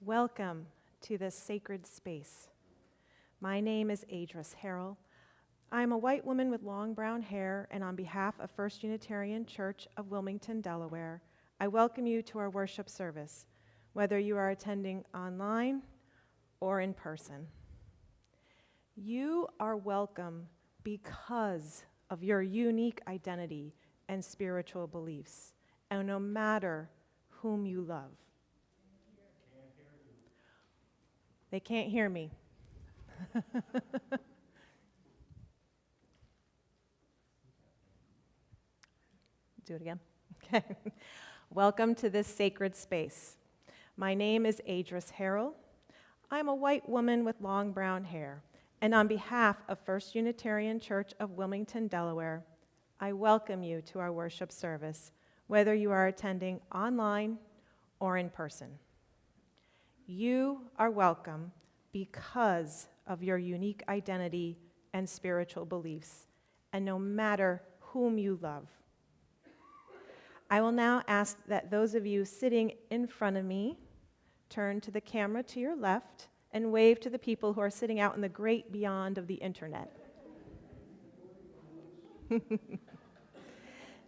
Welcome to this sacred space. My name is Adris Harrell. I'm a white woman with long brown hair, and on behalf of First Unitarian Church of Wilmington, Delaware, I welcome you to our worship service, whether you are attending online or in person. You are welcome because of your unique identity and spiritual beliefs, and no matter whom you love. They can't hear me. Do it again. Okay. Welcome to this sacred space. My name is Adris Harrell. I'm a white woman with long brown hair, and on behalf of First Unitarian Church of Wilmington, Delaware, I welcome you to our worship service, whether you are attending online or in person. You are welcome because of your unique identity and spiritual beliefs, and no matter whom you love. I will now ask that those of you sitting in front of me turn to the camera to your left and wave to the people who are sitting out in the great beyond of the internet.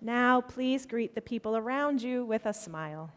Now, please greet the people around you with a smile.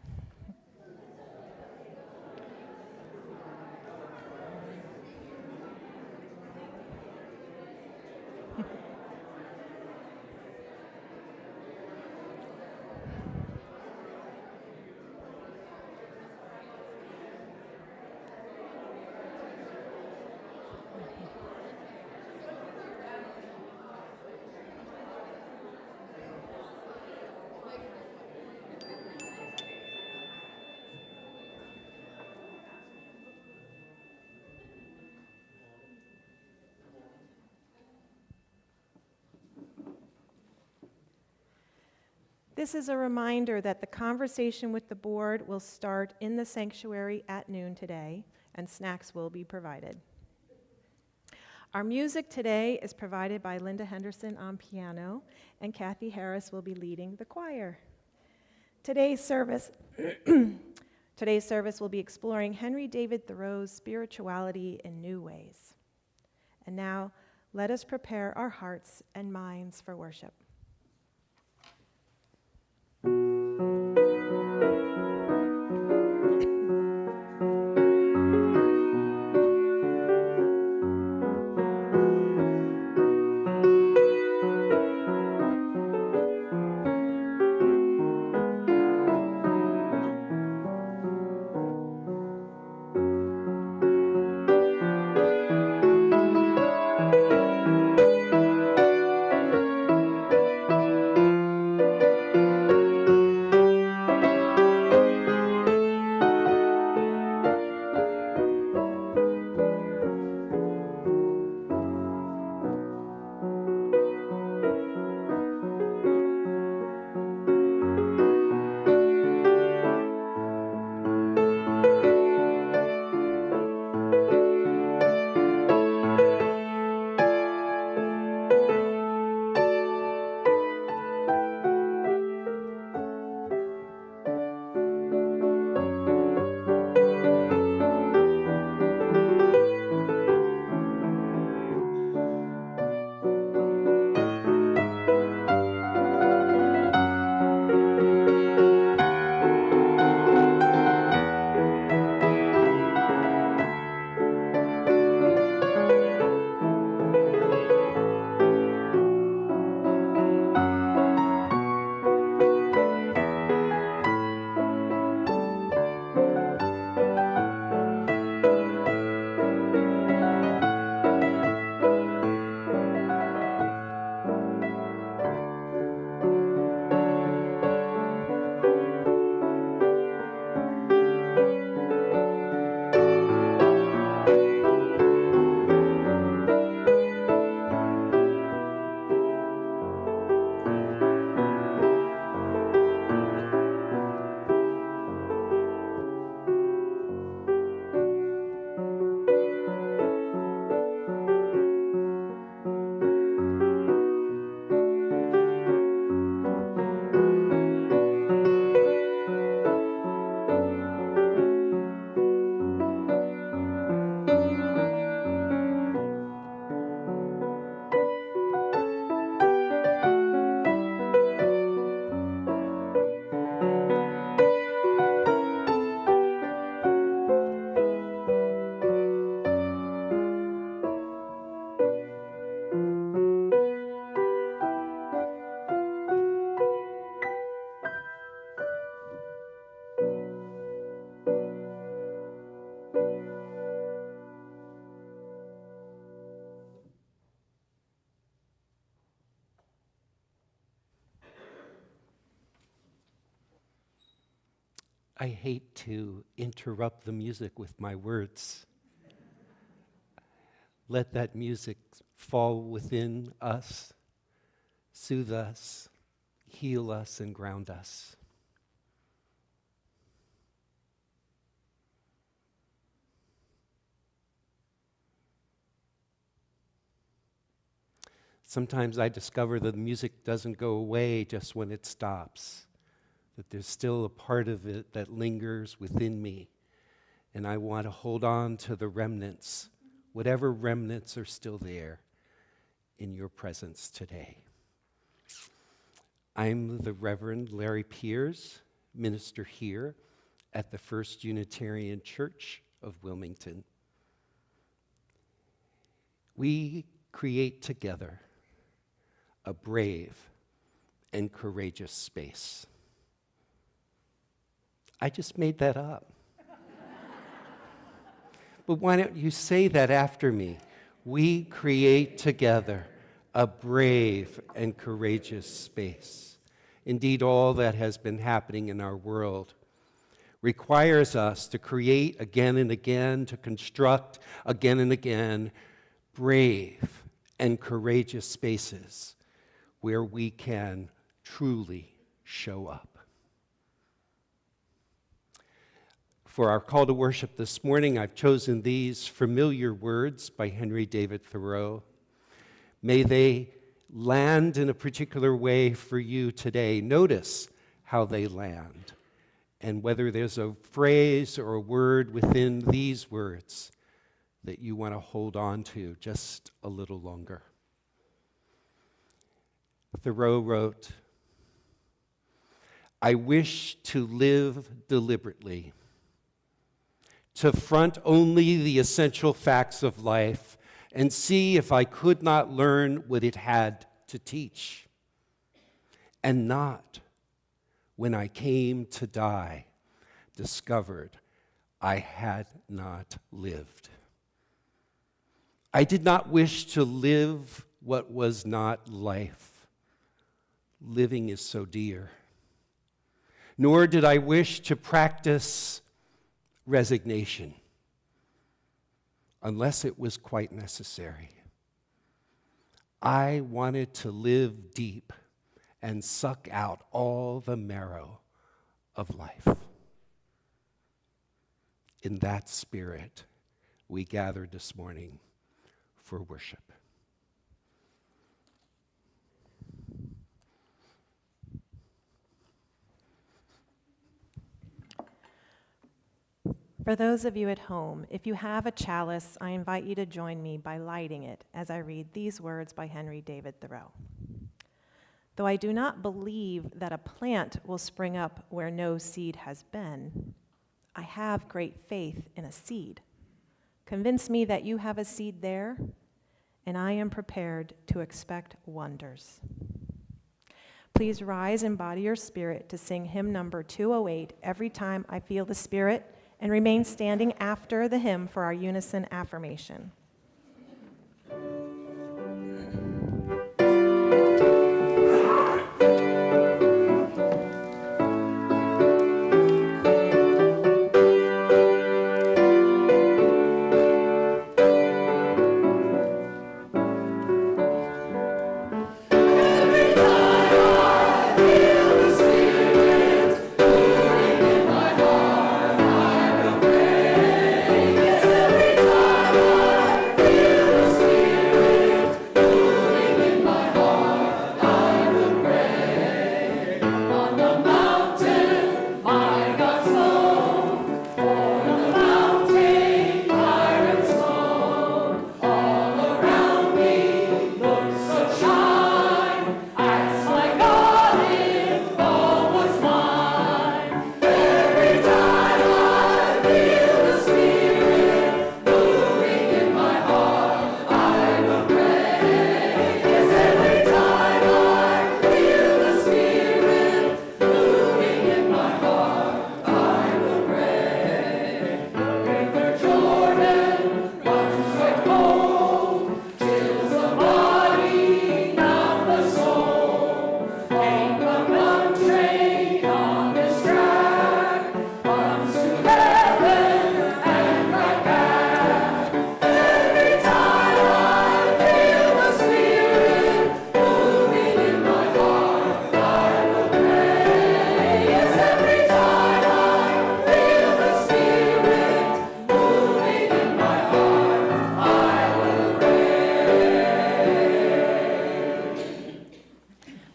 this is a reminder that the conversation with the board will start in the sanctuary at noon today, and snacks will be provided. Our music today is provided by Lynda Henderson on piano, and Kathy Harris will be leading the choir. Today's service will be exploring Henry David Thoreau's spirituality in new ways. And now, let us prepare our hearts and minds for worship. I hate to interrupt the music with my words. Let that music fall within us, soothe us, heal us, and ground us. Sometimes I discover that the music doesn't go away just when it stops, that there's still a part of it that lingers within me, and I want to hold on to the remnants, whatever remnants are still there in your presence today. I'm the Reverend Larry Piers, minister here at the First Unitarian Church of Wilmington. We create together a brave and courageous space. I just made that up. But why don't you say that after me? We create together a brave and courageous space. Indeed, all that has been happening in our world requires us to create again and again, to construct again and again, brave and courageous spaces where we can truly show up. For our call to worship this morning, I've chosen these familiar words by Henry David Thoreau. May they land in a particular way for you today. Notice how they land, and whether there's a phrase or a word within these words that you want to hold on to just a little longer. Thoreau wrote, "I wish to live deliberately, to front only the essential facts of life and see if I could not learn what it had to teach, and not, when I came to die, discovered I had not lived. I did not wish to live what was not life. Living is so dear. Nor did I wish to practice resignation, unless it was quite necessary. I wanted to live deep and suck out all the marrow of life." In that spirit, we gathered this morning for worship. For those of you at home, if you have a chalice, I invite you to join me by lighting it as I read these words by Henry David Thoreau. "Though I do not believe that a plant will spring up where no seed has been, I have great faith in a seed. Convince me that you have a seed there, and I am prepared to expect wonders." Please rise and body your spirit to sing hymn number 208, "Every Time I Feel the Spirit," and remain standing after the hymn for our unison affirmation.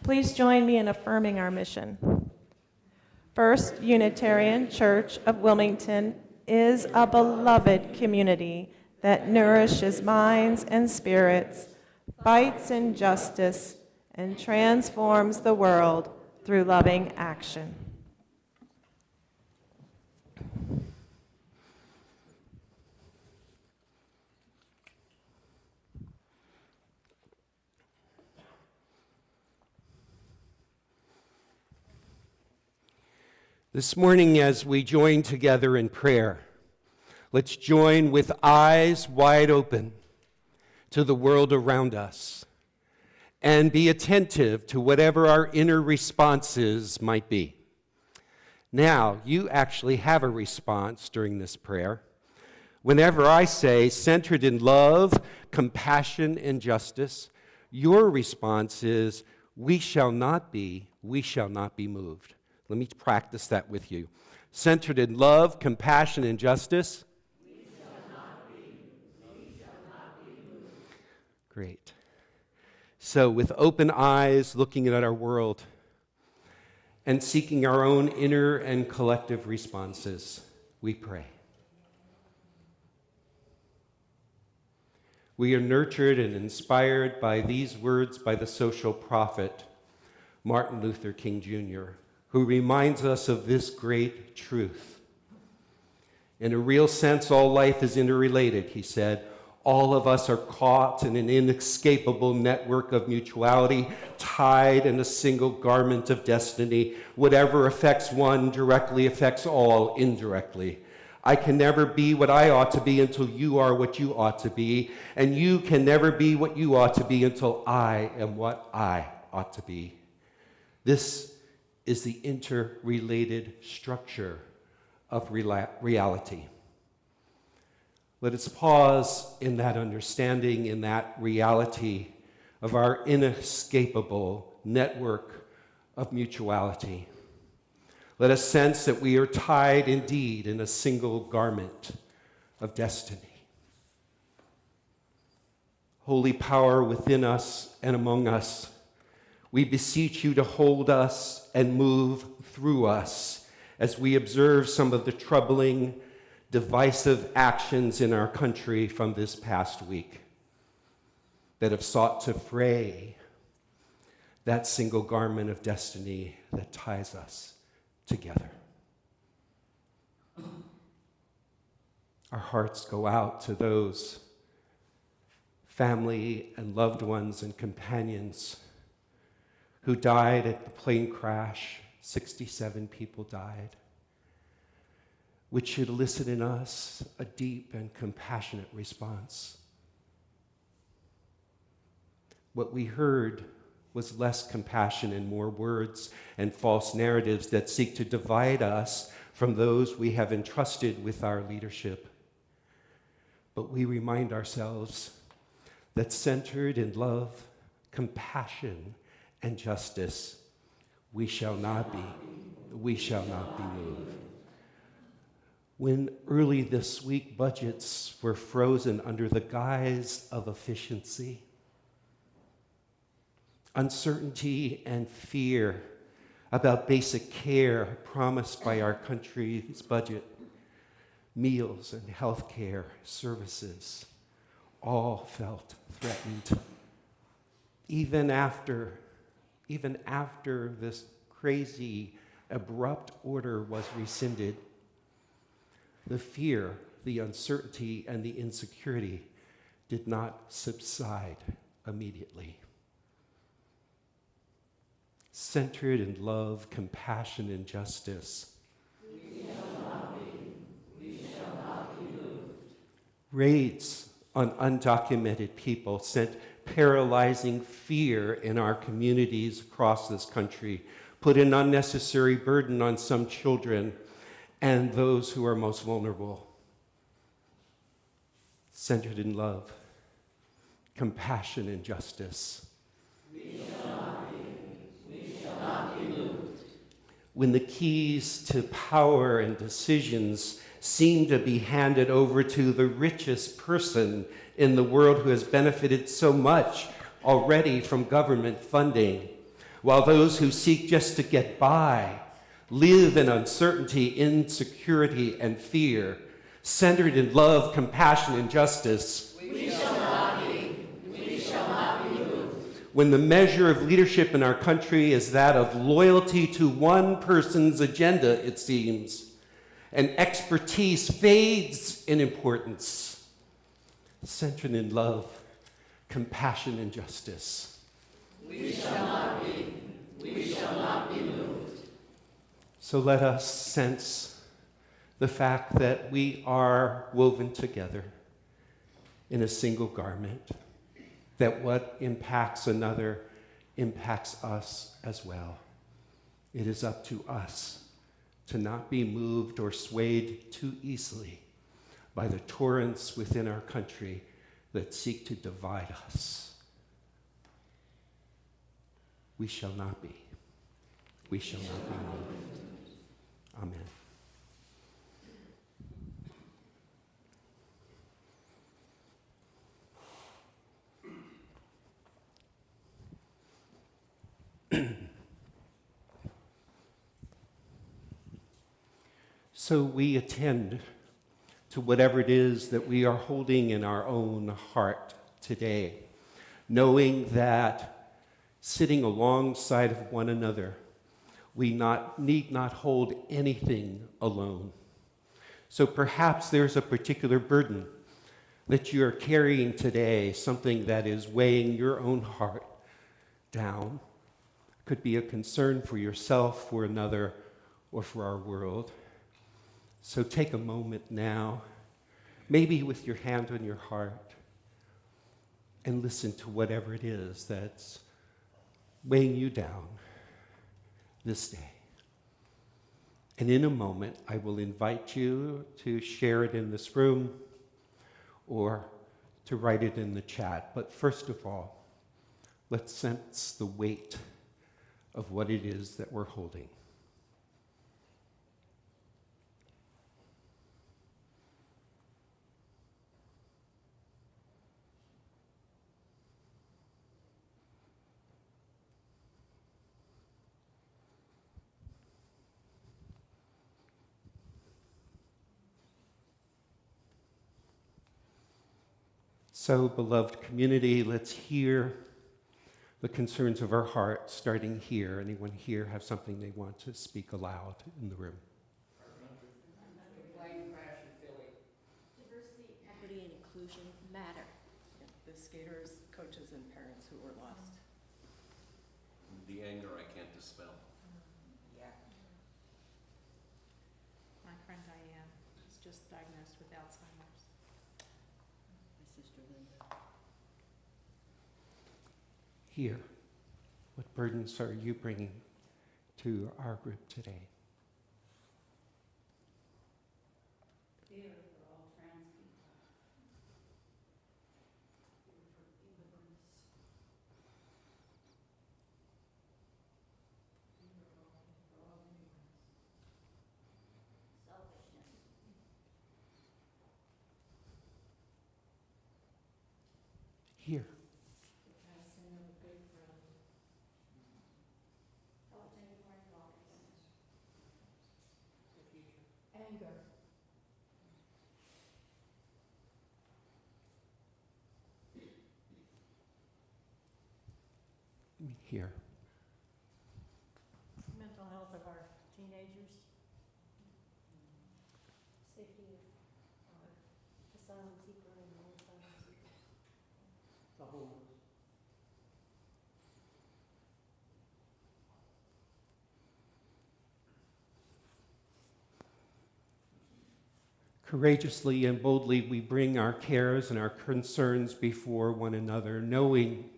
Please join me in affirming our mission. First Unitarian Church of Wilmington is a beloved community that nourishes minds and spirits, fights injustice, and transforms the world through loving action. This morning, as we join together in prayer, let's join with eyes wide open to the world around us and be attentive to whatever our inner responses might be. Now, you actually have a response during this prayer. Whenever I say centered in love, compassion, and justice, your response is, we shall not be we shall not be moved. Let me practice that with you. Centered in love, compassion, and justice. We shall not be moved. Great. So with open eyes, looking at our world and seeking our own inner and collective responses, we pray. We are nurtured and inspired by these words by the social prophet, Martin Luther King Jr., who reminds us of this great truth. In a real sense, all life is interrelated, he said. All of us are caught in an inescapable network of mutuality, tied in a single garment of destiny. Whatever affects one directly affects all indirectly. I can never be what I ought to be until you are what you ought to be, and you can never be what you ought to be until I am what I ought to be. This is the interrelated structure of reality. Let us pause in that understanding, in that reality of our inescapable network of mutuality. Let us sense that we are tied indeed in a single garment of destiny. Holy power within us and among us, we beseech you to hold us and move through us as we observe some of the troubling, divisive actions in our country from this past week that have sought to fray that single garment of destiny that ties us together. Our hearts go out to those family and loved ones and companions who died at the plane crash. 67 people died, which should elicit in us a deep and compassionate response. What we heard was less compassion and more words and false narratives that seek to divide us from those we have entrusted with our leadership. But we remind ourselves that centered in love, compassion, and justice, we shall not be moved. When early this week budgets were frozen under the guise of efficiency, uncertainty and fear about basic care promised by our country's budget, meals and health care services, all felt threatened. Even after this crazy, abrupt order was rescinded, the fear, the uncertainty, and the insecurity did not subside immediately. Centered in love, compassion, and justice, we shall not be moved. Raids on undocumented people sent paralyzing fear in our communities across this country, put an unnecessary burden on some children and those who are most vulnerable. Centered in love, compassion, and justice. We shall not be moved. When the keys to power and decisions seem to be handed over to the richest person in the world who has benefited so much already from government funding, while those who seek just to get by live in uncertainty, insecurity, and fear, centered in love, compassion, and justice, we shall not be moved. When the measure of leadership in our country is that of loyalty to one person's agenda, it seems, and expertise fades in importance, centered in love, compassion, and justice, we shall not be moved. So let us sense the fact that we are woven together in a single garment, that what impacts another impacts us as well. It is up to us to not be moved or swayed too easily by the torrents within our country that seek to divide us. We shall not be. we shall not be moved. Amen. So we attend to whatever it is that we are holding in our own heart today, knowing that sitting alongside of one another, we need not hold anything alone. So perhaps there's a particular burden that you're carrying today, something that is weighing your own heart down. Could be a concern for yourself, for another, or for our world. So take a moment now, maybe with your hand on your heart, and listen to whatever it is that's weighing you down this day. And in a moment, I will invite you to share it in this room or to write it in the chat. But first of all, let's sense the weight of what it is that we're holding. So, beloved community, let's hear the concerns of our heart starting here. Anyone here have something they want to speak aloud in the room? Diversity, equity, and inclusion matter. The skaters, coaches, and parents who were lost. The anger I can't dispel. Yeah. My friend Diane is just diagnosed with Alzheimer's. My sister Lynda. Here, what burdens are you bringing to our group today? Fear for all trans people. Fear for immigrants. Fear for all immigrants. Selfishness. Here, The passing of a good friend. Helping my daughters. The future. Anger. here. Mental health of our teenagers. Safety of asylum seeker and non-asylum seekers. The homeless. Courageously and boldly, we bring our cares and our concerns before one another, knowing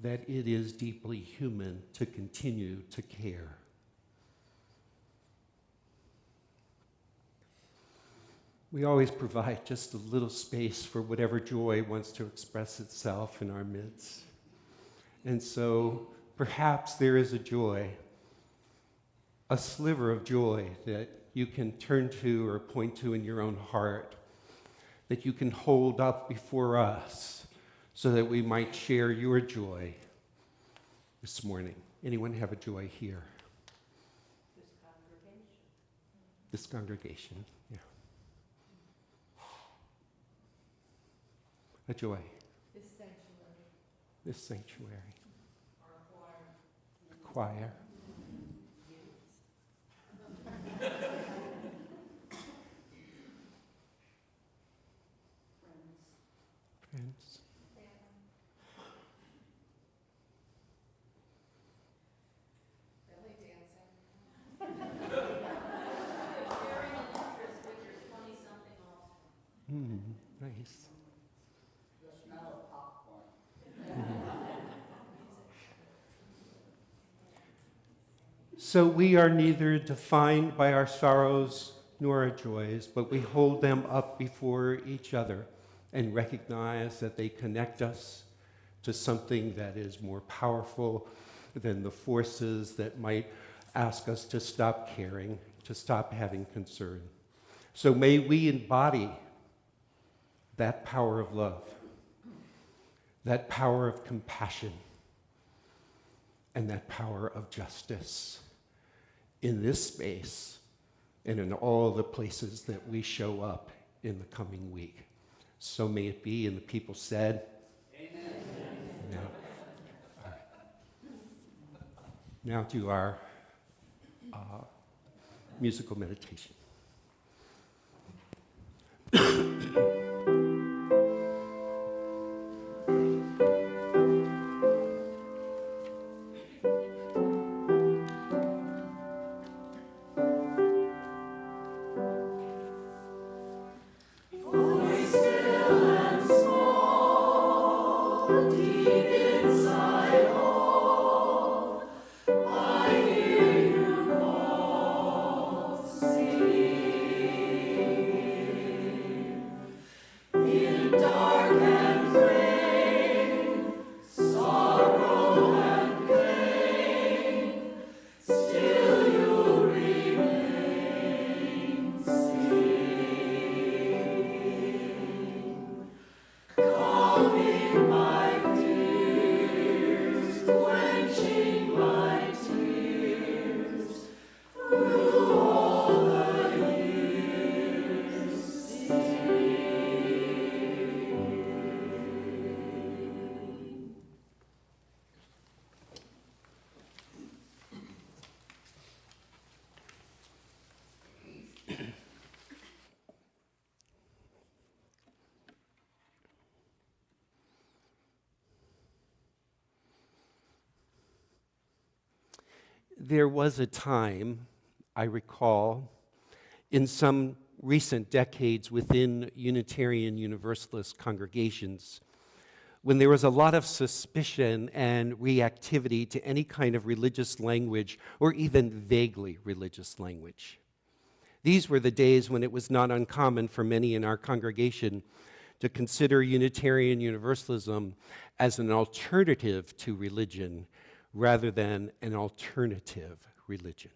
that it is deeply human to continue to care. We always provide just a little space for whatever joy wants to express itself in our midst. And so perhaps there is a joy, a sliver of joy that you can turn to or point to in your own heart, that you can hold up before us so that we might share your joy this morning. Anyone have a joy here? This congregation, yeah. A joy. This sanctuary. This sanctuary. Our choir. Choir. Friends. Belly dancing. Sharing an interest with your 20-something offspring. Nice. The smell of popcorn. So we are neither defined by our sorrows nor our joys, but we hold them up before each other and recognize that they connect us to something that is more powerful than the forces that might ask us to stop caring, to stop having concern. So may we embody that power of love, that power of compassion, and that power of justice in this space and in all the places that we show up in the coming week. So may it be, and the people said, Amen. Now to our musical meditation. There was a time, I recall, in some recent decades within Unitarian Universalist congregations, when there was a lot of suspicion and reactivity to any kind of religious language or even vaguely religious language. These were the days when it was not uncommon for many in our congregation to consider Unitarian Universalism as an alternative to religion rather than an alternative religion.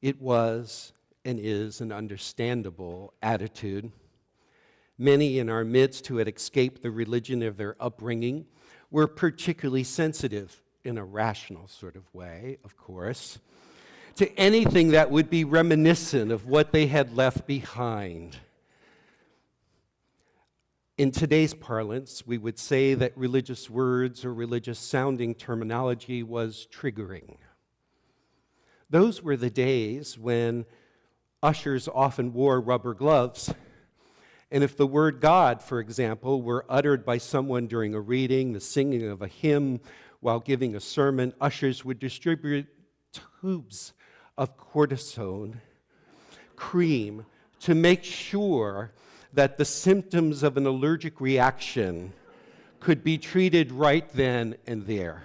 It was and is an understandable attitude. Many in our midst who had escaped the religion of their upbringing were particularly sensitive, in a rational sort of way, of course, to anything that would be reminiscent of what they had left behind. In today's parlance, we would say that religious words or religious sounding terminology was triggering. Those were the days when ushers often wore rubber gloves, and if the word God, for example, were uttered by someone during a reading, the singing of a hymn, while giving a sermon, ushers would distribute tubes of cortisone cream to make sure that the symptoms of an allergic reaction could be treated right then and there.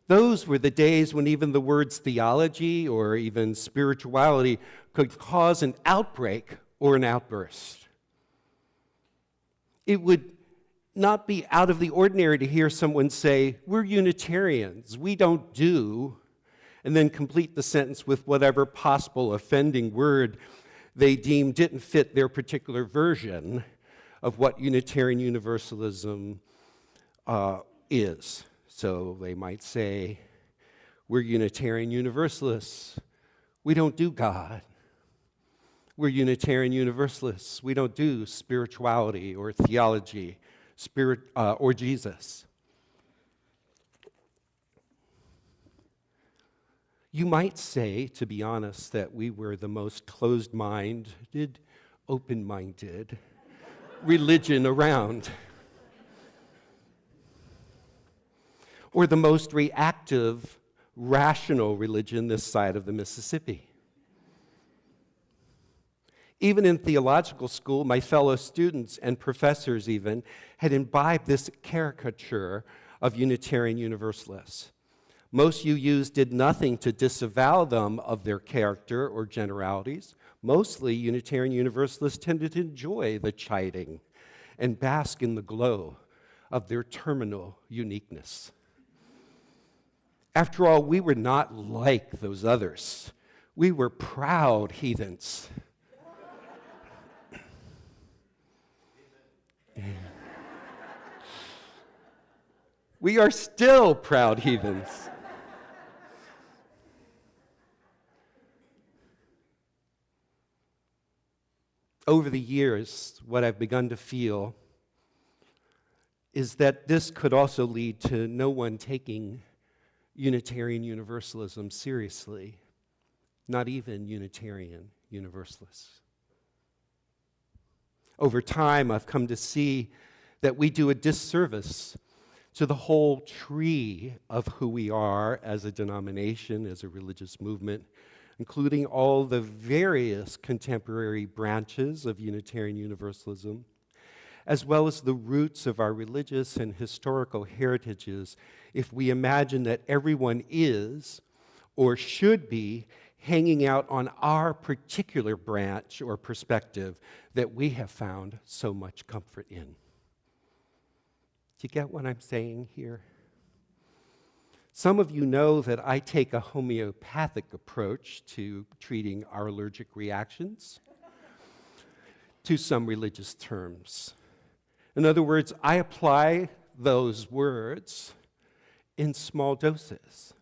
Those were the days when even the words theology or even spirituality could cause an outbreak or an outburst. It would not be out of the ordinary to hear someone say, "We're Unitarians, we don't do," and then complete the sentence with whatever possible offending word they deemed didn't fit their particular version of what Unitarian Universalism is. So they might say, "We're Unitarian Universalists, we don't do God. We're Unitarian Universalists, we don't do spirituality or theology, or Jesus." You might say, to be honest, that we were the most closed-minded, open-minded religion around, or the most reactive, rational religion this side of the Mississippi. Even in theological school, my fellow students and professors even had imbibed this caricature of Unitarian Universalists. Most UUs did nothing to disavow them of their character or generalities. Mostly, Unitarian Universalists tended to enjoy the chiding and bask in the glow of their terminal uniqueness. After all, we were not like those others. We were proud heathens. We are still proud heathens. Over the years, what I've begun to feel is that this could also lead to no one taking Unitarian Universalism seriously, not even Unitarian Universalists. Over time, I've come to see that we do a disservice to the whole tree of who we are as a denomination, as a religious movement, including all the various contemporary branches of Unitarian Universalism, as well as the roots of our religious and historical heritages, if we imagine that everyone is, or should be, hanging out on our particular branch or perspective that we have found so much comfort in. Do you get what I'm saying here? Some of you know that I take a homeopathic approach to treating our allergic reactions to some religious terms. In other words, I apply those words in small doses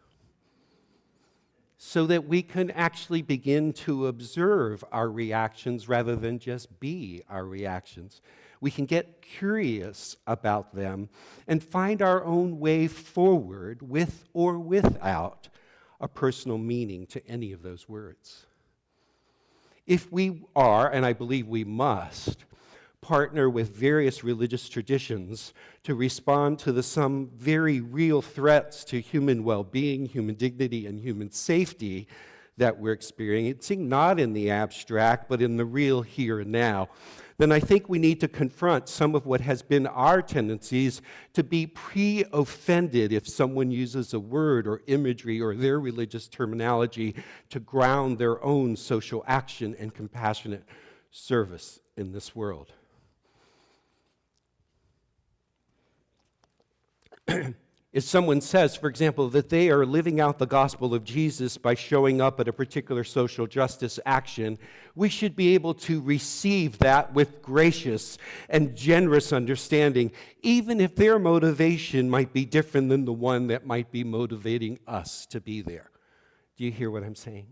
so that we can actually begin to observe our reactions rather than just be our reactions. We can get curious about them and find our own way forward with or without a personal meaning to any of those words. If we are, and I believe we must, partner with various religious traditions to respond to some very real threats to human well-being, human dignity, and human safety that we're experiencing, not in the abstract, but in the real here and now, then I think we need to confront some of what has been our tendencies to be pre-offended if someone uses a word or imagery or their religious terminology to ground their own social action and compassionate service in this world. If someone says, for example, that they are living out the gospel of Jesus by showing up at a particular social justice action, we should be able to receive that with gracious and generous understanding, even if their motivation might be different than the one that might be motivating us to be there. Do you hear what I'm saying?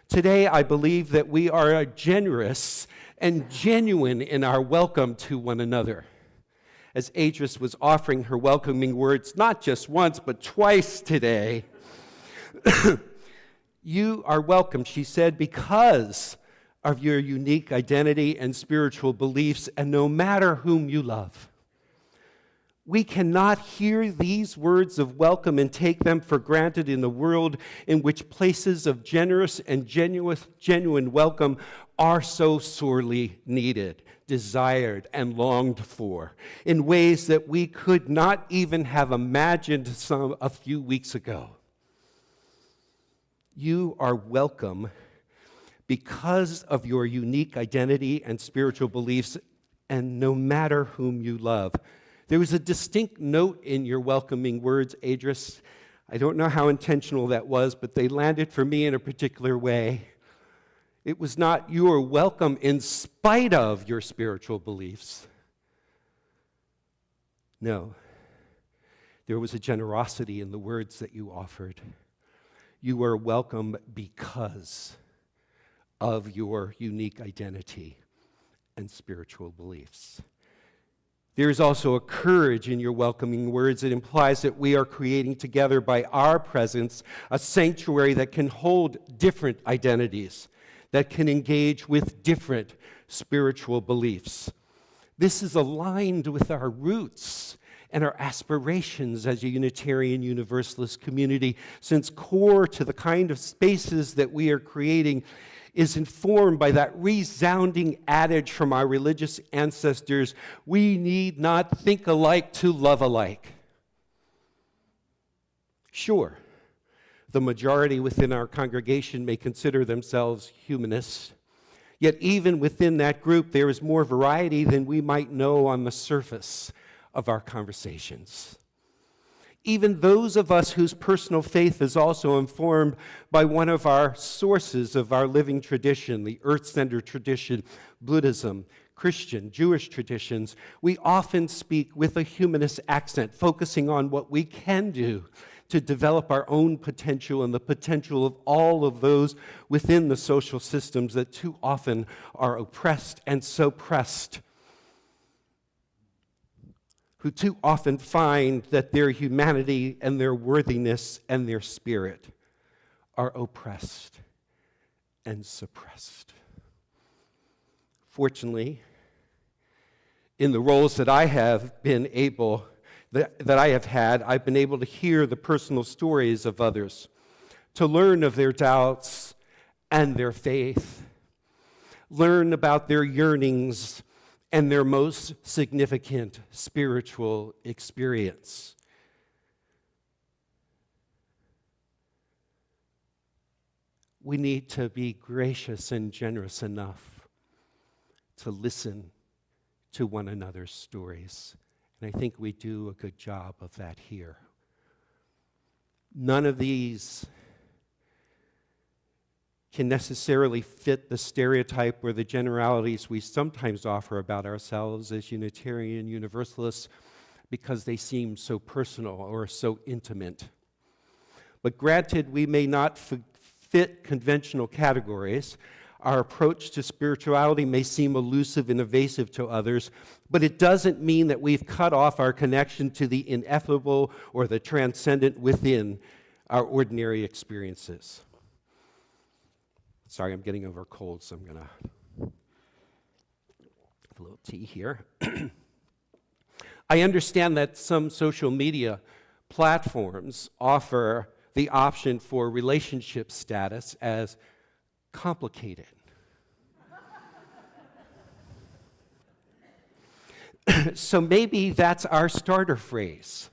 Today, I believe that we are generous and genuine in our welcome to one another. As Adris was offering her welcoming words, not just once, but twice today, you are welcome, she said, because of your unique identity and spiritual beliefs, and no matter whom you love. We cannot hear these words of welcome and take them for granted in the world in which places of generous and genuine welcome are so sorely needed, desired, and longed for in ways that we could not even have imagined a few weeks ago. You are welcome because of your unique identity and spiritual beliefs, and no matter whom you love. There was a distinct note in your welcoming words, Adris. I don't know how intentional that was, but they landed for me in a particular way. It was not you are welcome in spite of your spiritual beliefs. No, there was a generosity in the words that you offered. You are welcome because of your unique identity and spiritual beliefs. There is also a courage in your welcoming words. It implies that we are creating together by our presence a sanctuary that can hold different identities, that can engage with different spiritual beliefs. This is aligned with our roots and our aspirations as a Unitarian Universalist community, since core to the kind of spaces that we are creating is informed by that resounding adage from our religious ancestors, we need not think alike to love alike. Sure, the majority within our congregation may consider themselves humanists, yet even within that group there is more variety than we might know on the surface of our conversations. Even those of us whose personal faith is also informed by one of our sources of our living tradition, the earth-centered tradition, Buddhism, Christian, Jewish traditions, we often speak with a humanist accent, focusing on what we can do to develop our own potential and the potential of all of those within the social systems that too often are oppressed and suppressed, who too often find that their humanity and their worthiness and their spirit are oppressed and suppressed. Fortunately, in the roles that I have been able, that I have had, I've been able to hear the personal stories of others, to learn of their doubts and their faith, learn about their yearnings and their most significant spiritual experience. We need to be gracious and generous enough to listen to one another's stories. And I think we do a good job of that here. None of these can necessarily fit the stereotype or the generalities we sometimes offer about ourselves as Unitarian Universalists because they seem so personal or so intimate. But granted, we may not fit conventional categories. Our approach to spirituality may seem elusive and evasive to others, but it doesn't mean that we've cut off our connection to the ineffable or the transcendent within our ordinary experiences. Sorry, I'm getting over a cold, so I'm going to have a little tea here. I understand that some social media platforms offer the option for relationship status as complicated. So maybe that's our starter phrase.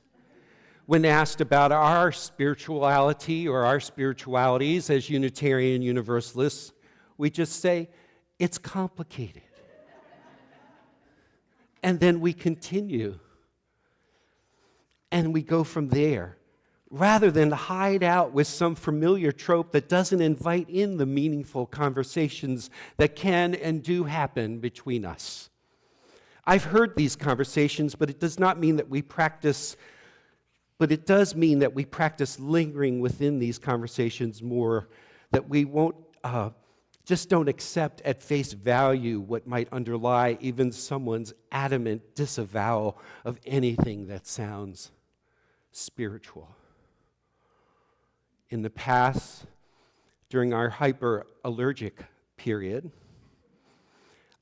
When asked about our spirituality or our spiritualities as Unitarian Universalists, we just say, it's complicated. And then we continue. And we go from there, rather than hide out with some familiar trope that doesn't invite in the meaningful conversations that can and do happen between us. I've heard these conversations, but it does not mean that we practice, but it does mean that we practice lingering within these conversations more, that we won't, just don't accept at face value what might underlie even someone's adamant disavowal of anything that sounds spiritual. In the past, during our hyper-allergic period,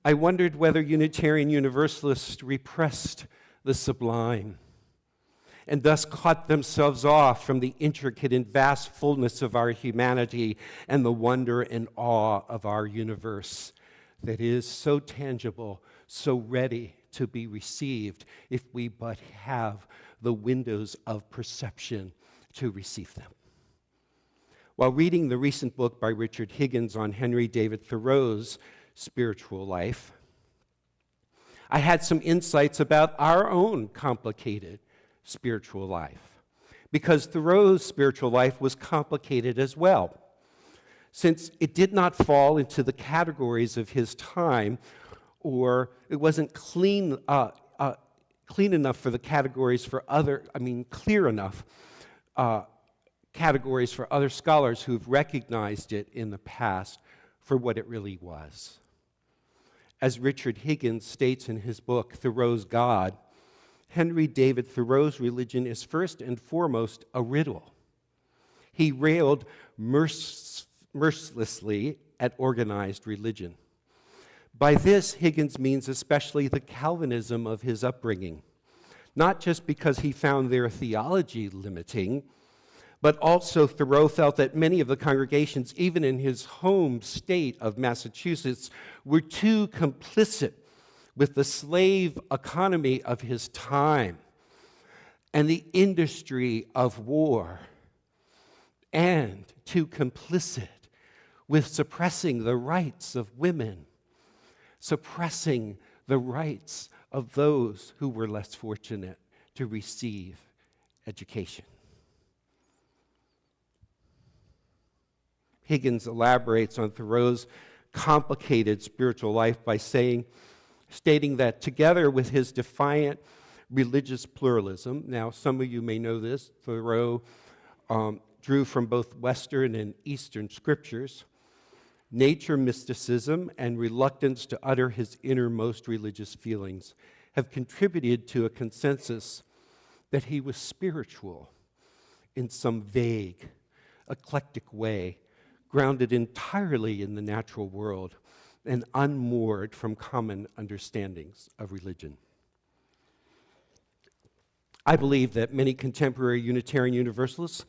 I wondered whether Unitarian Universalists repressed the sublime and thus cut themselves off from the intricate and vast fullness of our humanity and the wonder and awe of our universe that is so tangible, so ready to be received if we but have the windows of perception to receive them. While reading the recent book by Richard Higgins on Henry David Thoreau's spiritual life, I had some insights about our own complicated spiritual life, because Thoreau's spiritual life was complicated as well, since it did not fall into the categories of his time, or it wasn't clean enough for the categories for clear enough categories for other scholars who've recognized it in the past for what it really was. As Richard Higgins states in his book, Thoreau's God, Henry David Thoreau's religion is first and foremost a riddle. He railed mercilessly at organized religion. By this, Higgins means especially the Calvinism of his upbringing, not just because he found their theology limiting, but also Thoreau felt that many of the congregations, even in his home state of Massachusetts, were too complicit with the slave economy of his time and the industry of war, and too complicit with suppressing the rights of women, suppressing the rights of those who were less fortunate to receive education. Higgins elaborates on Thoreau's complicated spiritual life by stating that together with his defiant religious pluralism, now some of you may know this, Thoreau drew from both Western and Eastern scriptures, nature mysticism and reluctance to utter his innermost religious feelings have contributed to a consensus that he was spiritual in some vague, eclectic way, grounded entirely in the natural world and unmoored from common understandings of religion. I believe that many contemporary Unitarian Universalists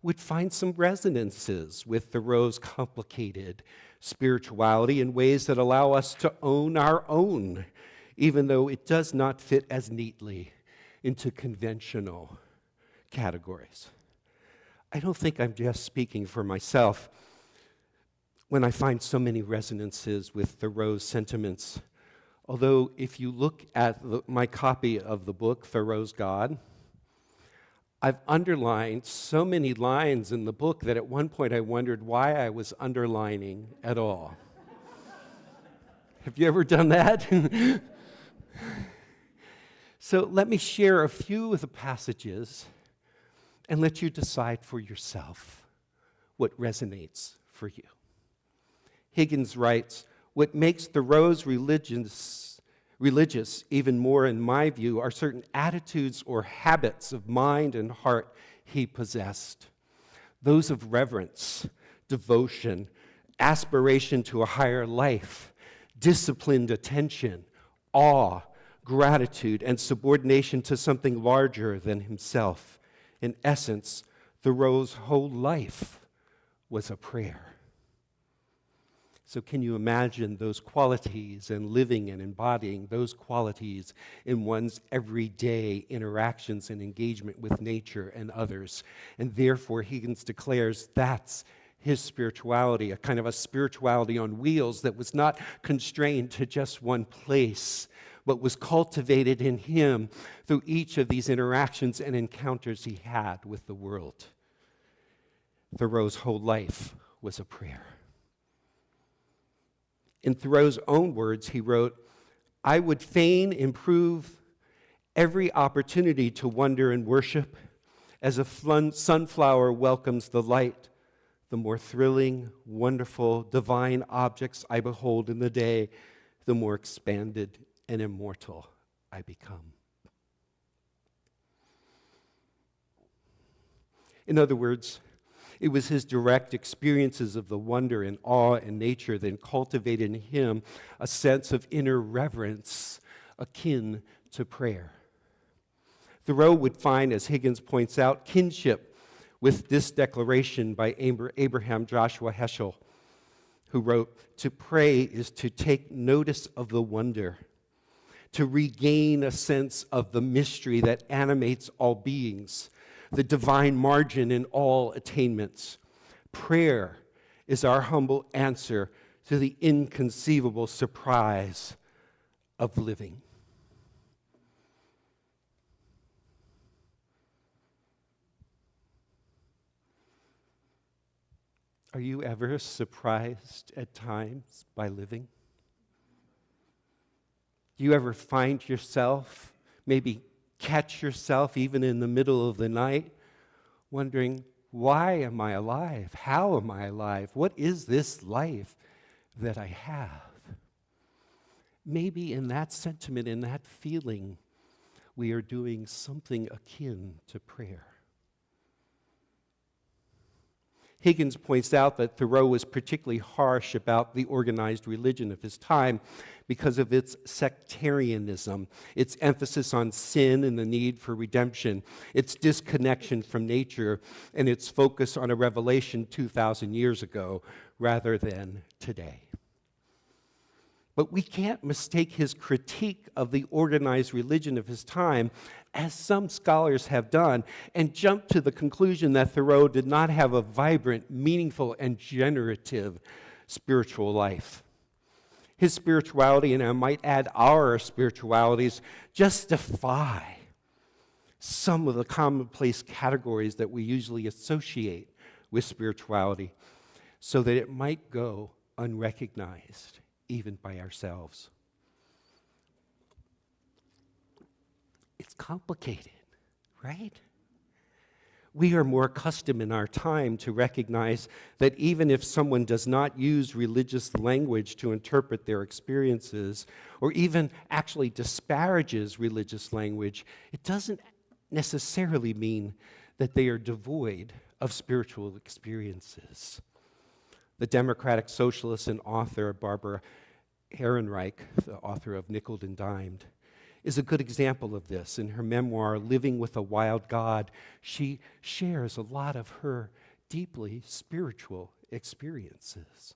would find some resonances with Thoreau's complicated spirituality in ways that allow us to own our own, even though it does not fit as neatly into conventional categories. I don't think I'm just speaking for myself when I find so many resonances with Thoreau's sentiments. Although if you look at my copy of the book, Thoreau's God, I've underlined so many lines in the book that at one point I wondered why I was underlining at all. Have you ever done that? So let me share a few of the passages and let you decide for yourself what resonates for you. Higgins writes, "What makes Thoreau's religious, even more in my view, are certain attitudes or habits of mind and heart he possessed. Those of reverence, devotion, aspiration to a higher life, disciplined attention, awe, gratitude, and subordination to something larger than himself. In essence, Thoreau's whole life was a prayer." So can you imagine those qualities and living and embodying those qualities in one's everyday interactions and engagement with nature and others? And therefore, Higgins declares that's his spirituality, a kind of a spirituality on wheels that was not constrained to just one place, but was cultivated in him through each of these interactions and encounters he had with the world. Thoreau's whole life was a prayer. In Thoreau's own words, he wrote, "I would fain improve every opportunity to wonder and worship as a sunflower welcomes the light. The more thrilling, wonderful, divine objects I behold in the day, the more expanded and immortal I become." In other words, it was his direct experiences of the wonder and awe in nature that cultivated in him a sense of inner reverence akin to prayer. Thoreau would find, as Higgins points out, kinship with this declaration by Abraham Joshua Heschel, who wrote, "To pray is to take notice of the wonder, to regain a sense of the mystery that animates all beings, the divine margin in all attainments. Prayer is our humble answer to the inconceivable surprise of living." Are you ever surprised at times by living? Do you ever find yourself, maybe catch yourself even in the middle of the night, wondering, why am I alive? How am I alive? What is this life that I have? Maybe in that sentiment, in that feeling, we are doing something akin to prayer. Higgins points out that Thoreau was particularly harsh about the organized religion of his time because of its sectarianism, its emphasis on sin and the need for redemption, its disconnection from nature, and its focus on a revelation 2,000 years ago rather than today. But we can't mistake his critique of the organized religion of his time, as some scholars have done, and jump to the conclusion that Thoreau did not have a vibrant, meaningful, and generative spiritual life. His spirituality, and I might add our spiritualities, justify some of the commonplace categories that we usually associate with spirituality so that it might go unrecognized even by ourselves. It's complicated, right? We are more accustomed in our time to recognize that even if someone does not use religious language to interpret their experiences, or even actually disparages religious language, it doesn't necessarily mean that they are devoid of spiritual experiences. The democratic socialist and author Barbara Ehrenreich, the author of Nickeled and Dimed, is a good example of this. In her memoir, Living with a Wild God, she shares a lot of her deeply spiritual experiences.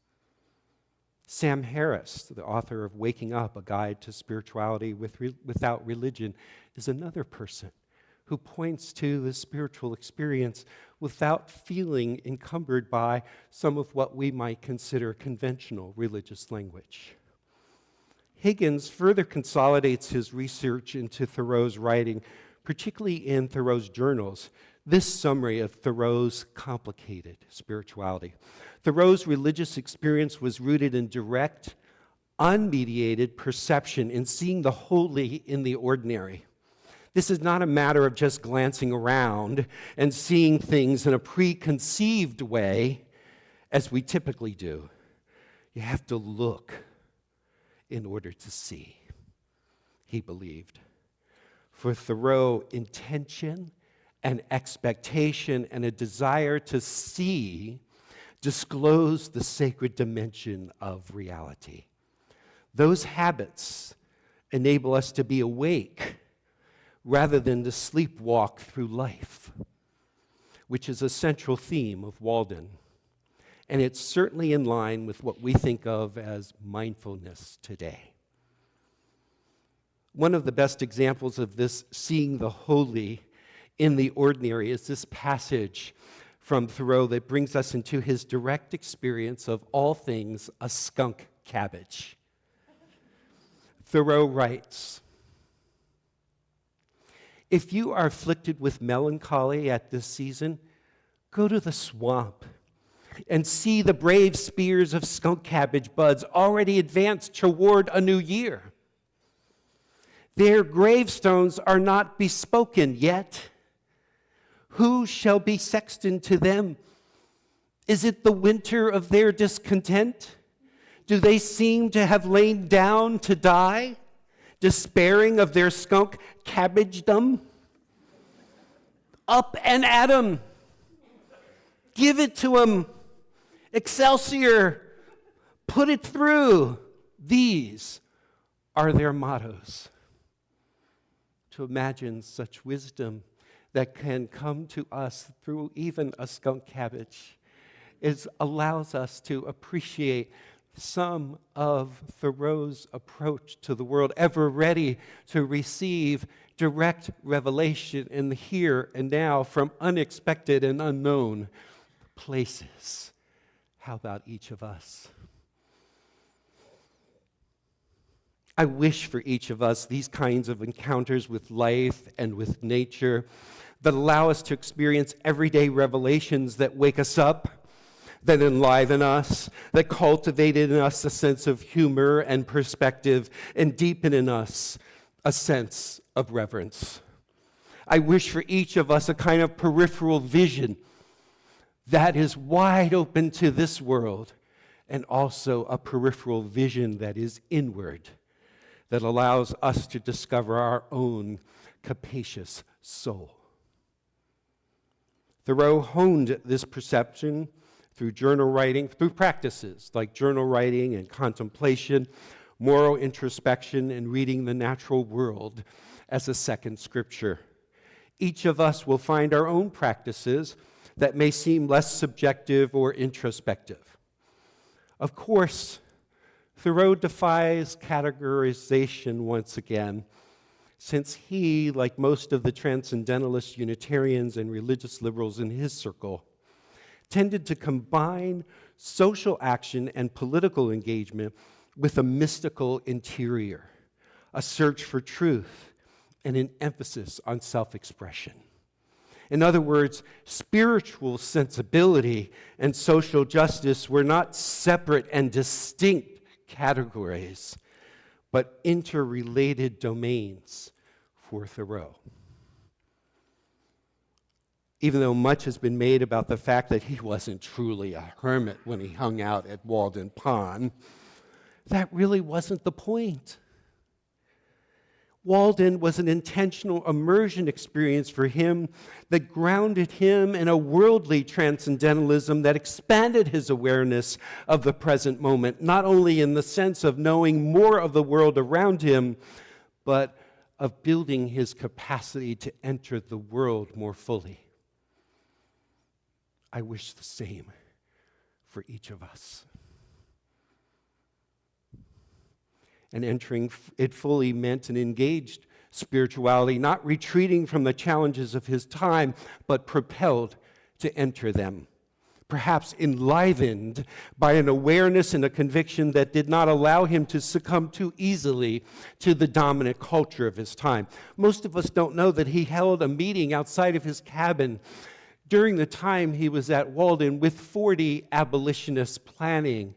Sam Harris, the author of Waking Up, A Guide to Spirituality Without Religion, is another person who points to the spiritual experience without feeling encumbered by some of what we might consider conventional religious language. Higgins further consolidates his research into Thoreau's writing, particularly in Thoreau's journals, this summary of Thoreau's complicated spirituality. Thoreau's religious experience was rooted in direct, unmediated perception in seeing the holy in the ordinary. This is not a matter of just glancing around and seeing things in a preconceived way, as we typically do. You have to look in order to see, he believed. For Thoreau, intention and expectation and a desire to see disclose the sacred dimension of reality. Those habits enable us to be awake rather than to sleepwalk through life, which is a central theme of Walden. And it's certainly in line with what we think of as mindfulness today. One of the best examples of this seeing the holy in the ordinary is this passage from Thoreau that brings us into his direct experience of all things a skunk cabbage. Thoreau writes, "If you are afflicted with melancholy at this season, go to the swamp and see the brave spears of skunk cabbage buds already advanced toward a new year. Their gravestones are not bespoken yet. Who shall be sexton to them? Is it the winter of their discontent? Do they seem to have lain down to die, despairing of their skunk cabbagedom? Up and at 'em! Give it to 'em! Excelsior! Put it through!" These are their mottos. To imagine such wisdom that can come to us through even a skunk cabbage allows us to appreciate some of Thoreau's approach to the world, ever ready to receive direct revelation in the here and now from unexpected and unknown places. How about each of us? I wish for each of us these kinds of encounters with life and with nature that allow us to experience everyday revelations that wake us up, that enliven us, that cultivate in us a sense of humor and perspective, and deepen in us a sense of reverence. I wish for each of us a kind of peripheral vision that is wide open to this world, and also a peripheral vision that is inward, that allows us to discover our own capacious soul. Thoreau honed this perception through journal writing, through practices like journal writing and contemplation, moral introspection, and reading the natural world as a second scripture. Each of us will find our own practices that may seem less subjective or introspective. Of course, Thoreau defies categorization once again, since he, like most of the transcendentalist Unitarians and religious liberals in his circle, tended to combine social action and political engagement with a mystical interior, a search for truth, and an emphasis on self-expression. In other words, spiritual sensibility and social justice were not separate and distinct categories, but interrelated domains for Thoreau. Even though much has been made about the fact that he wasn't truly a hermit when he hung out at Walden Pond, that really wasn't the point. Walden was an intentional immersion experience for him that grounded him in a worldly transcendentalism that expanded his awareness of the present moment, not only in the sense of knowing more of the world around him, but of building his capacity to enter the world more fully. I wish the same for each of us. And entering it fully meant an engaged spirituality, not retreating from the challenges of his time, but propelled to enter them. Perhaps enlivened by an awareness and a conviction that did not allow him to succumb too easily to the dominant culture of his time. Most of us don't know that he held a meeting outside of his cabin during the time he was at Walden with 40 abolitionists planning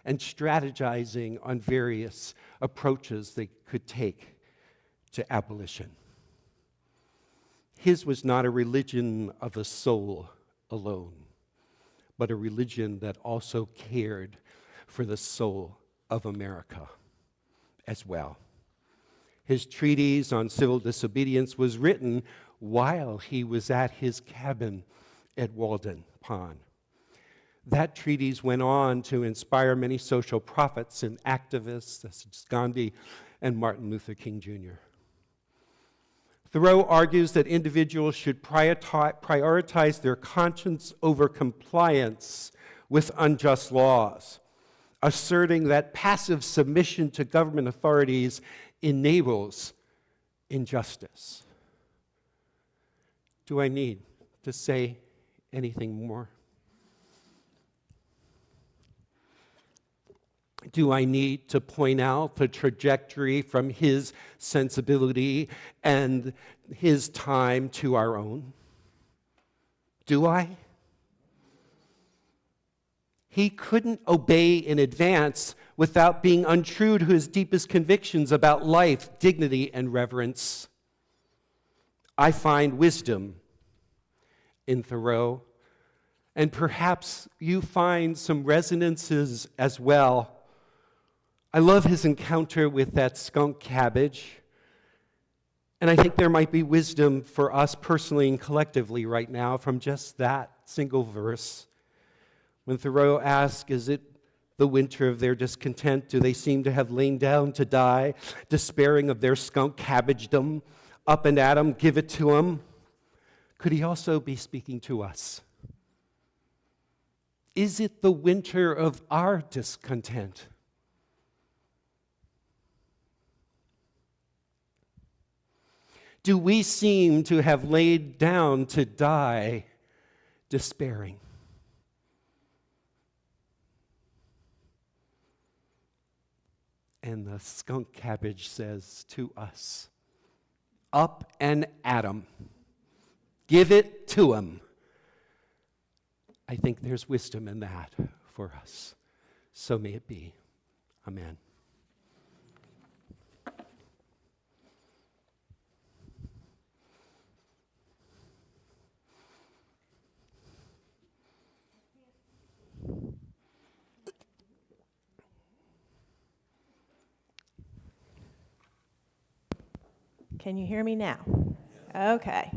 and strategizing on various approaches they could take to abolition. His was not a religion of the soul alone, but a religion that also cared for the soul of America as well. His treatise on civil disobedience was written while he was at his cabin at Walden Pond. That treatise went on to inspire many social prophets and activists, such as Gandhi and Martin Luther King Jr. Thoreau argues that individuals should prioritize their conscience over compliance with unjust laws, asserting that passive submission to government authorities enables injustice. Do I need to say anything more? Do I need to point out the trajectory from his sensibility and his time to our own? Do I? He couldn't obey in advance without being untrue to his deepest convictions about life, dignity, and reverence. I find wisdom in Thoreau, and perhaps you find some resonances as well. I love his encounter with that skunk cabbage, and I think there might be wisdom for us personally and collectively right now from just that single verse. When Thoreau asks, is it the winter of their discontent? Do they seem to have lain down to die, despairing of their skunk cabbagedom? Up and at 'em, give it to 'em. Could he also be speaking to us? Is it the winter of our discontent? Do we seem to have laid down to die despairing? And the skunk cabbage says to us, up and at 'em. Give it to 'em. I think there's wisdom in that for us. So may it be. Amen. Can you hear me now? Okay.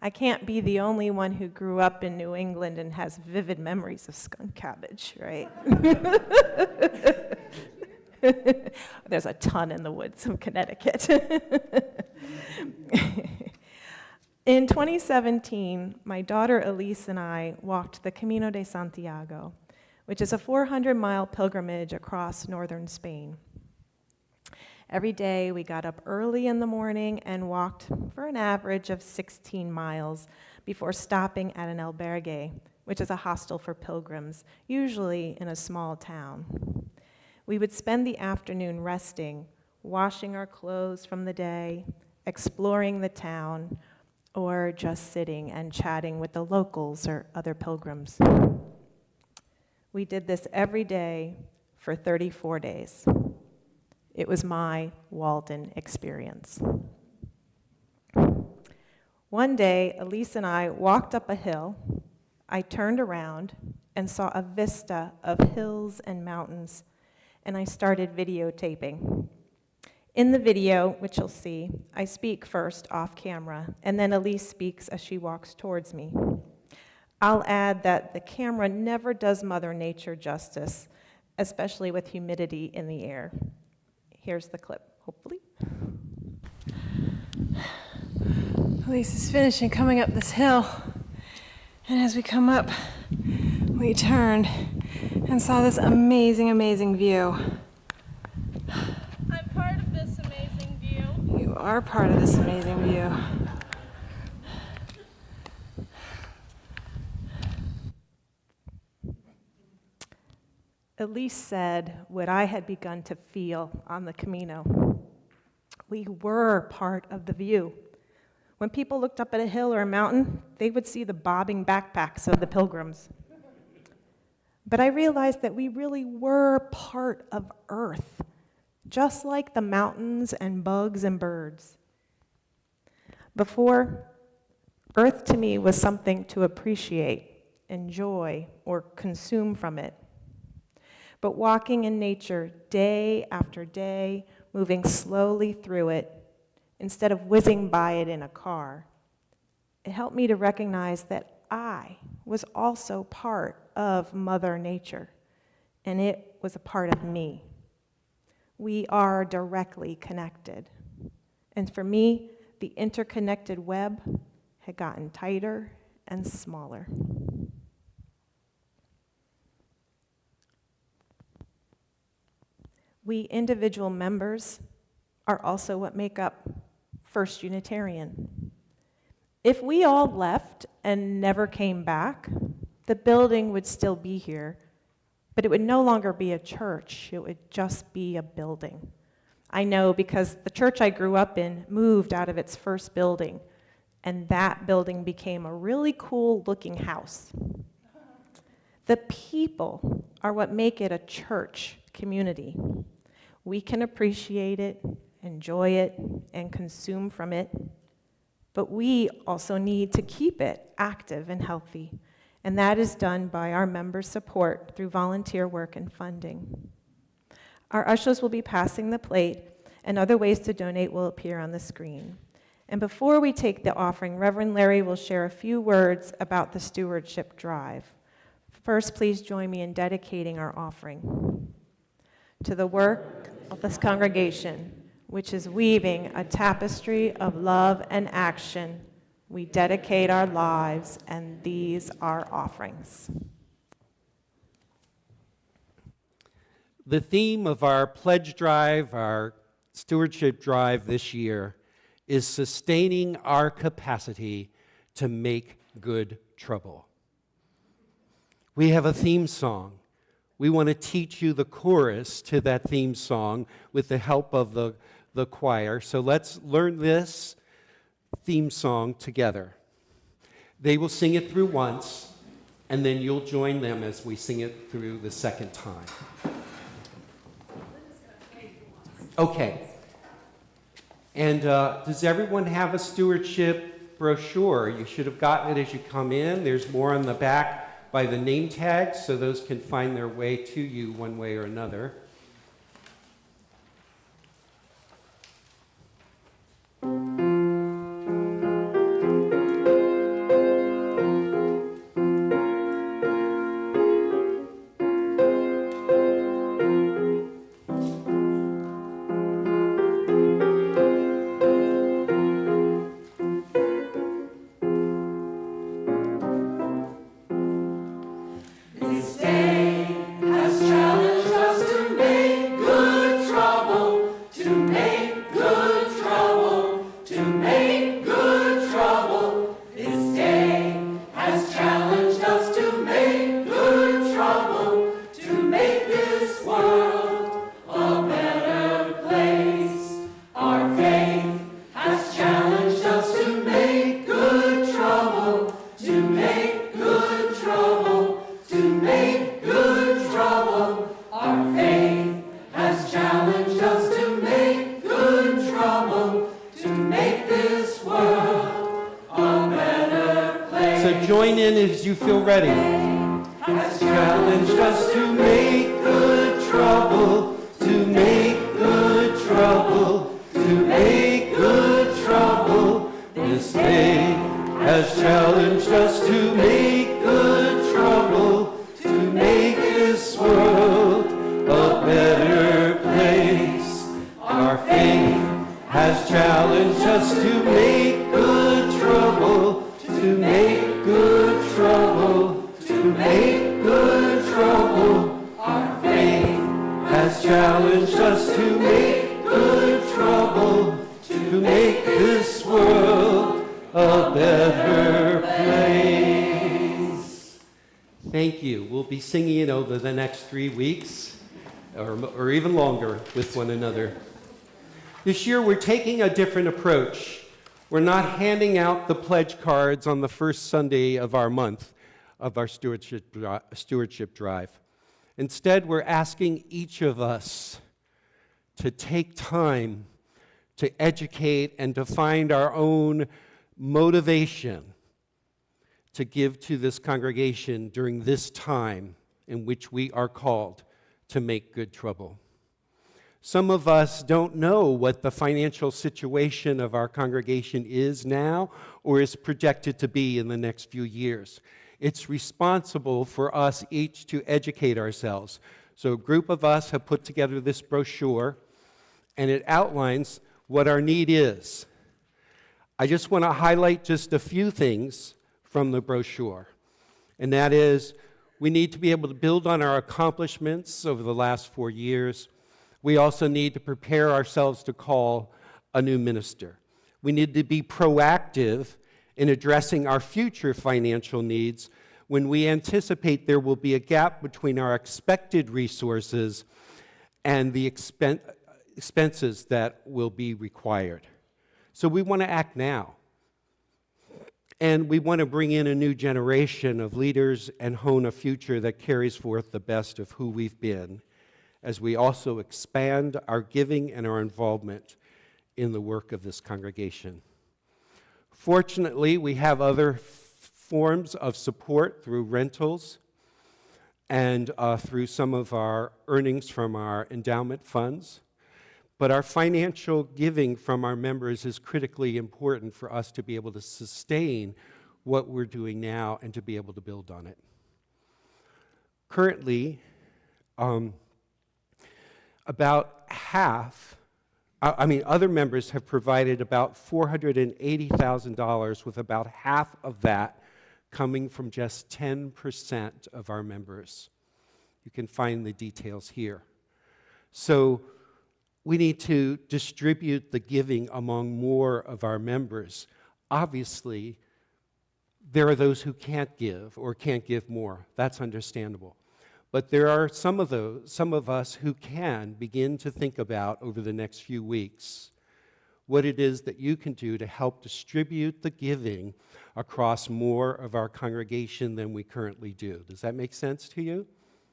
I can't be the only one who grew up in New England and has vivid memories of skunk cabbage, right? There's a ton in the woods of Connecticut. In 2017, my daughter Elise and I walked the Camino de Santiago, which is a 400-mile pilgrimage across northern Spain. Every day, we got up early in the morning and walked for an average of 16 miles before stopping at an albergue, which is a hostel for pilgrims, usually in a small town. We would spend the afternoon resting, washing our clothes from the day, exploring the town, or just sitting and chatting with the locals or other pilgrims. We did this every day for 34 days. It was my Walden experience. One day, Elise and I walked up a hill. I turned around and saw a vista of hills and mountains, and I started videotaping. In the video, which you'll see, I speak first off camera, and then Elise speaks as she walks towards me. I'll add that the camera never does Mother Nature justice, especially with humidity in the air. Here's the clip, hopefully. Elise is finishing coming up this hill, and as we come up, we turned and saw this amazing, amazing view. I'm part of this amazing view. You are part of this amazing view. Elise said what I had begun to feel on the Camino. We were part of the view. When people looked up at a hill or a mountain, they would see the bobbing backpacks of the pilgrims. But I realized that we really were part of Earth, just like the mountains and bugs and birds. Before, Earth to me was something to appreciate, enjoy, or consume from it. But walking in nature day after day, moving slowly through it, instead of whizzing by it in a car, it helped me to recognize that I was also part of Mother Nature, and it was a part of me. We are directly connected. And for me, the interconnected web had gotten tighter and smaller. We individual members are also what make up First Unitarian. If we all left and never came back, the building would still be here, but it would no longer be a church. It would just be a building. I know because the church I grew up in moved out of its first building, and that building became a really cool looking house. The people are what make it a church community. We can appreciate it, enjoy it, and consume from it, but we also need to keep it active and healthy, and that is done by our members' support through volunteer work and funding. Our ushers will be passing the plate, and other ways to donate will appear on the screen. And before we take the offering, Reverend Larry will share a few words about the stewardship drive. First, please join me in dedicating our offering. To the work of this congregation, which is weaving a tapestry of love and action, we dedicate our lives, and these are offerings. The theme of our pledge drive, our stewardship drive this year, is sustaining our capacity to make good trouble. We have a theme song. We want to teach you the chorus to that theme song with the help of the choir. So let's learn this theme song together. They will sing it through once, and then you'll join them as we sing it through the second time. Okay. And does everyone have a stewardship brochure? You should have gotten it as you come in. There's more on the back by the name tags, so those can find their way to you one way or another. World as you feel ready. Has challenged us to make good trouble, to make good trouble, to make good trouble. This day has challenged us to make good trouble, to make this world a better place. Our faith has challenged us to make good trouble, to make good trouble, to make good trouble. Our faith has challenged us to make good trouble, to make this world a better place. Thank you. We'll be singing it over the next 3 weeks, or even longer, with one another. This year, we're taking a different approach. We're not handing out the pledge cards on the first Sunday of our month of our stewardship drive. Instead, we're asking each of us to take time to educate and to find our own motivation to give to this congregation during this time in which we are called to make good trouble. Some of us don't know what the financial situation of our congregation is now or is projected to be in the next few years. It's responsible for us each to educate ourselves. So a group of us have put together this brochure, and it outlines what our need is. I just want to highlight just a few things from the brochure, and that is we need to be able to build on our accomplishments over the last 4 years. We also need to prepare ourselves to call a new minister. We need to be proactive in addressing our future financial needs when we anticipate there will be a gap between our expected resources and the expenses that will be required. So we want to act now. And we want to bring in a new generation of leaders and hone a future that carries forth the best of who we've been, as we also expand our giving and our involvement in the work of this congregation. Fortunately, we have other forms of support through rentals and through some of our earnings from our endowment funds. But our financial giving from our members is critically important for us to be able to sustain what we're doing now and to be able to build on it. Currently, about half, other members have provided about $480,000, with about half of that coming from just 10% of our members. You can find the details here. So we need to distribute the giving among more of our members. Obviously, there are those who can't give or can't give more. That's understandable. But there are some of us who can begin to think about over the next few weeks what it is that you can do to help distribute the giving across more of our congregation than we currently do. Does that make sense to you?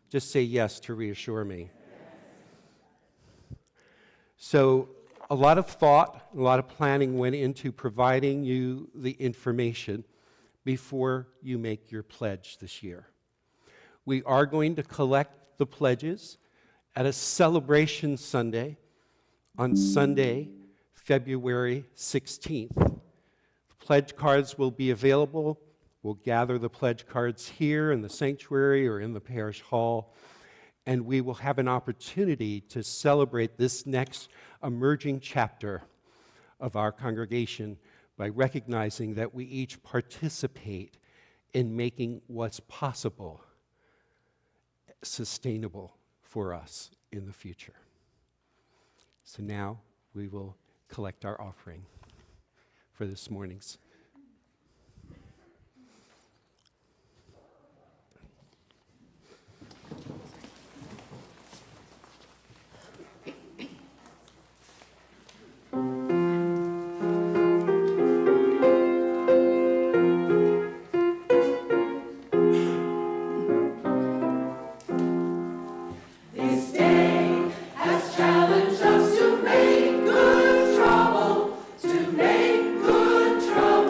Just say yes to reassure me. So a lot of thought, a lot of planning went into providing you the information before you make your pledge this year. We are going to collect the pledges at a celebration Sunday on Sunday, February 16th. The pledge cards will be available. We'll gather the pledge cards here in the sanctuary or in the parish hall, and we will have an opportunity to celebrate this next emerging chapter of our congregation by recognizing that we each participate in making what's possible sustainable for us in the future. So now we will collect our offering for this morning's. Challenge us to make good trouble, to make good trouble.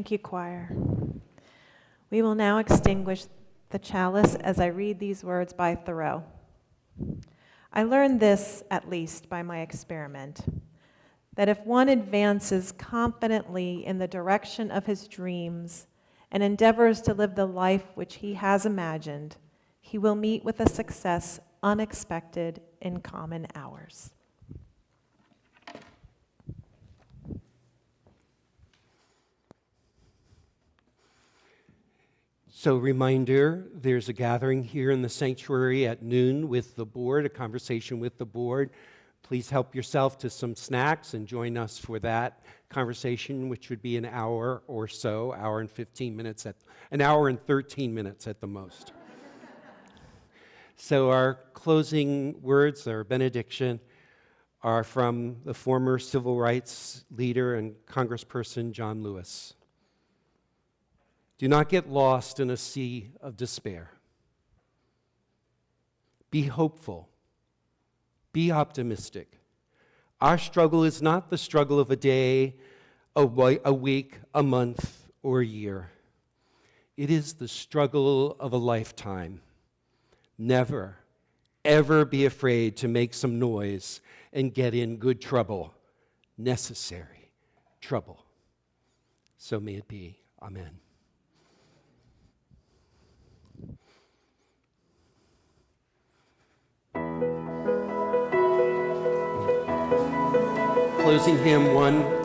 Thank you, choir. We will now extinguish the chalice as I read these words by Thoreau. I learned this, at least, by my experiment, that if one advances confidently in the direction of his dreams and endeavors to live the life which he has imagined, he will meet with a success unexpected in common hours. So, reminder, there's a gathering here in the sanctuary at noon with the board, a conversation with the board. Please help yourself to some snacks and join us for that conversation, which would be an hour or so, an hour and 13 minutes at the most. So our closing words, our benediction, are from the former civil rights leader and congressperson John Lewis. Do not get lost in a sea of despair. Be hopeful. Be optimistic. Our struggle is not the struggle of a day, a week, a month, or a year. It is the struggle of a lifetime. Never, ever be afraid to make some noise and get in good trouble. Necessary trouble. So may it be. Amen. Closing hymn 1.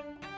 Bye.